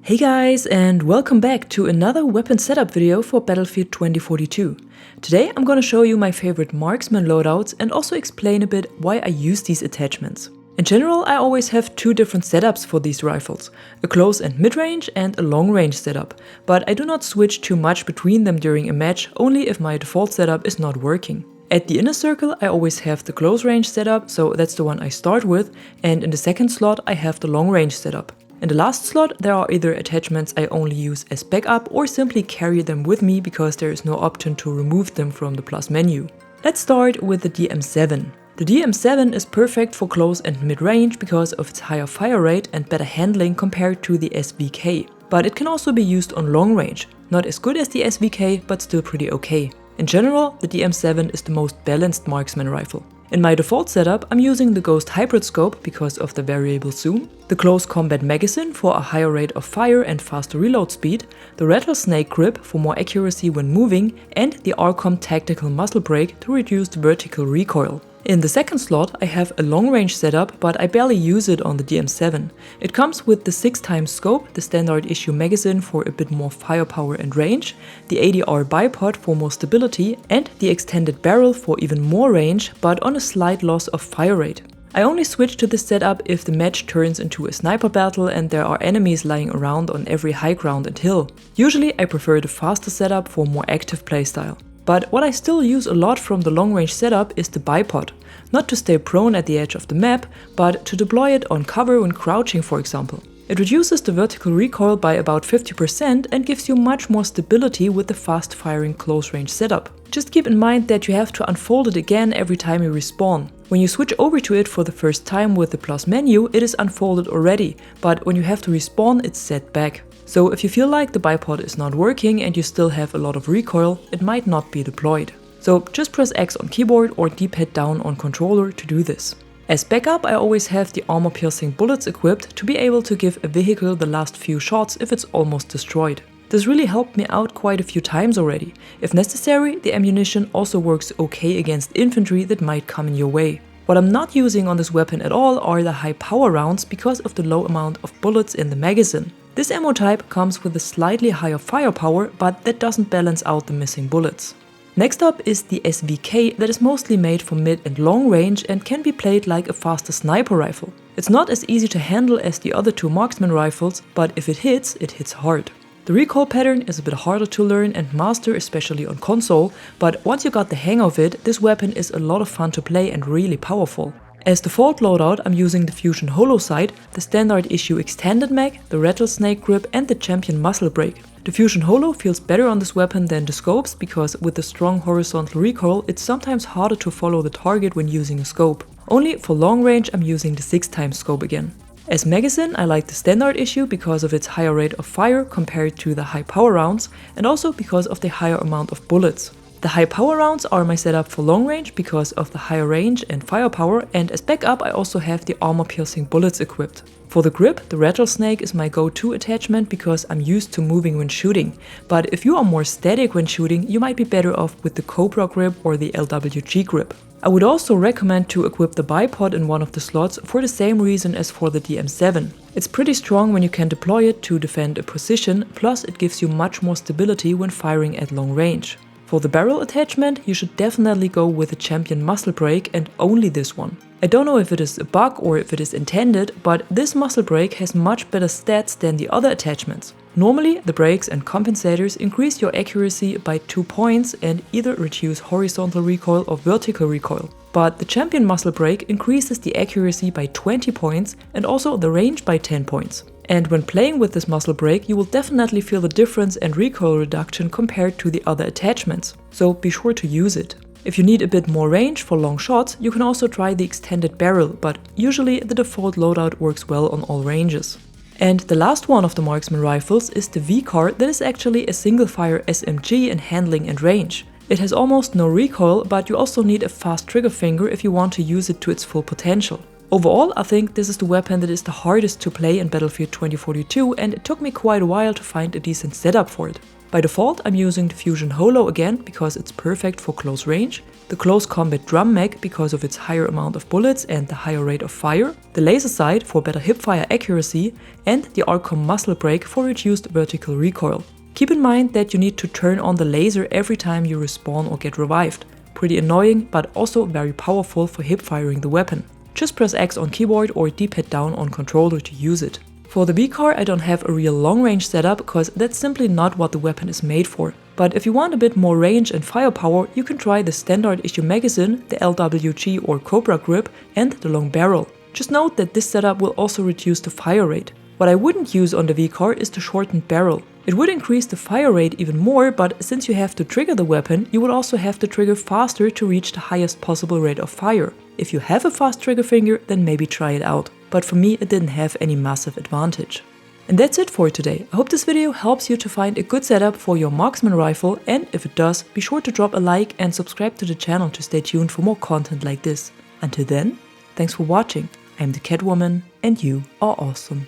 Hey guys, and welcome back to another weapon setup video for Battlefield 2042. Today I'm gonna show you my favorite Marksman loadouts and also explain a bit why I use these attachments. In general, I always have two different setups for these rifles, a close and mid-range and a long-range setup, but I do not switch too much between them during a match, only if my default setup is not working. At the inner circle I always have the close range setup, so that's the one I start with, and in the second slot I have the long range setup. In the last slot there are either attachments I only use as backup or simply carry them with me because there is no option to remove them from the plus menu. Let's start with the DM7. The DM7 is perfect for close and mid-range because of its higher fire rate and better handling compared to the SVK. But it can also be used on long range, not as good as the SVK but still pretty okay. In general, the DM7 is the most balanced marksman rifle. In my default setup, I'm using the Ghost Hybrid Scope because of the variable zoom, the Close Combat Magazine for a higher rate of fire and faster reload speed, the Rattlesnake Grip for more accuracy when moving, and the Arcom Tactical Muzzle Brake to reduce the vertical recoil. In the second slot I have a long range setup, but I barely use it on the DM7. It comes with the 6x scope, the standard issue magazine for a bit more firepower and range, the ADR bipod for more stability, and the extended barrel for even more range, but on a slight loss of fire rate. I only switch to this setup if the match turns into a sniper battle and there are enemies lying around on every high ground and hill. Usually I prefer the faster setup for more active playstyle. But what I still use a lot from the long range setup is the bipod. Not to stay prone at the edge of the map, but to deploy it on cover when crouching, for example. It reduces the vertical recoil by about 50% and gives you much more stability with the fast firing close range setup. Just keep in mind that you have to unfold it again every time you respawn. When you switch over to it for the first time with the plus menu, it is unfolded already, but when you have to respawn, it's set back. So if you feel like the bipod is not working and you still have a lot of recoil, it might not be deployed. So just press X on keyboard or D-pad down on controller to do this. As backup, I always have the armor-piercing bullets equipped to be able to give a vehicle the last few shots if it's almost destroyed. This really helped me out quite a few times already. If necessary, the ammunition also works okay against infantry that might come in your way. What I'm not using on this weapon at all are the high power rounds because of the low amount of bullets in the magazine. This ammo type comes with a slightly higher firepower, but that doesn't balance out the missing bullets. Next up is the SVK that is mostly made for mid and long range and can be played like a faster sniper rifle. It's not as easy to handle as the other two marksman rifles, but if it hits hard. The recoil pattern is a bit harder to learn and master, especially on console, but once you got the hang of it, this weapon is a lot of fun to play and really powerful. As default loadout, I'm using the Fusion Holo sight, the standard issue extended mag, the Rattlesnake Grip and the Champion Muzzle Brake. The Fusion Holo feels better on this weapon than the scopes because with the strong horizontal recoil it's sometimes harder to follow the target when using a scope. Only for long range I'm using the 6x scope again. As magazine I like the standard issue because of its higher rate of fire compared to the high power rounds and also because of the higher amount of bullets. The high power rounds are my setup for long range because of the higher range and firepower, and as backup I also have the armor piercing bullets equipped. For the grip, the Rattlesnake is my go-to attachment because I'm used to moving when shooting, but if you are more static when shooting you might be better off with the Cobra grip or the LWG grip. I would also recommend to equip the bipod in one of the slots for the same reason as for the DM7. It's pretty strong when you can deploy it to defend a position, plus it gives you much more stability when firing at long range. For the barrel attachment, you should definitely go with the Champion Muzzle Brake and only this one. I don't know if it is a bug or if it is intended, but this muzzle brake has much better stats than the other attachments. Normally, the brakes and compensators increase your accuracy by 2 points and either reduce horizontal recoil or vertical recoil. But the Champion Muzzle Brake increases the accuracy by 20 points and also the range by 10 points. And when playing with this muzzle brake, you will definitely feel the difference and recoil reduction compared to the other attachments, so be sure to use it. If you need a bit more range for long shots, you can also try the extended barrel, but usually the default loadout works well on all ranges. And the last one of the marksman rifles is the VCAR that is actually a single-fire SMG in handling and range. It has almost no recoil, but you also need a fast trigger finger if you want to use it to its full potential. Overall, I think this is the weapon that is the hardest to play in Battlefield 2042 and it took me quite a while to find a decent setup for it. By default, I'm using the Fusion Holo again because it's perfect for close range, the Close Combat Drum Mag because of its higher amount of bullets and the higher rate of fire, the Laser Sight for better hipfire accuracy, and the Arcom Muzzle Brake for reduced vertical recoil. Keep in mind that you need to turn on the laser every time you respawn or get revived. Pretty annoying, but also very powerful for hipfiring the weapon. Just press X on keyboard or D-pad down on controller to use it. For the VCAR, I don't have a real long range setup because that's simply not what the weapon is made for. But if you want a bit more range and firepower, you can try the standard issue magazine, the LWG or Cobra grip, and the long barrel. Just note that this setup will also reduce the fire rate. What I wouldn't use on the VCAR is the shortened barrel. It would increase the fire rate even more, but since you have to trigger the weapon, you would also have to trigger faster to reach the highest possible rate of fire. If you have a fast trigger finger, then maybe try it out. But for me, it didn't have any massive advantage. And that's it for today. I hope this video helps you to find a good setup for your Marksman rifle, and if it does, be sure to drop a like and subscribe to the channel to stay tuned for more content like this. Until then, thanks for watching. I'm the Catwoman, and you are awesome.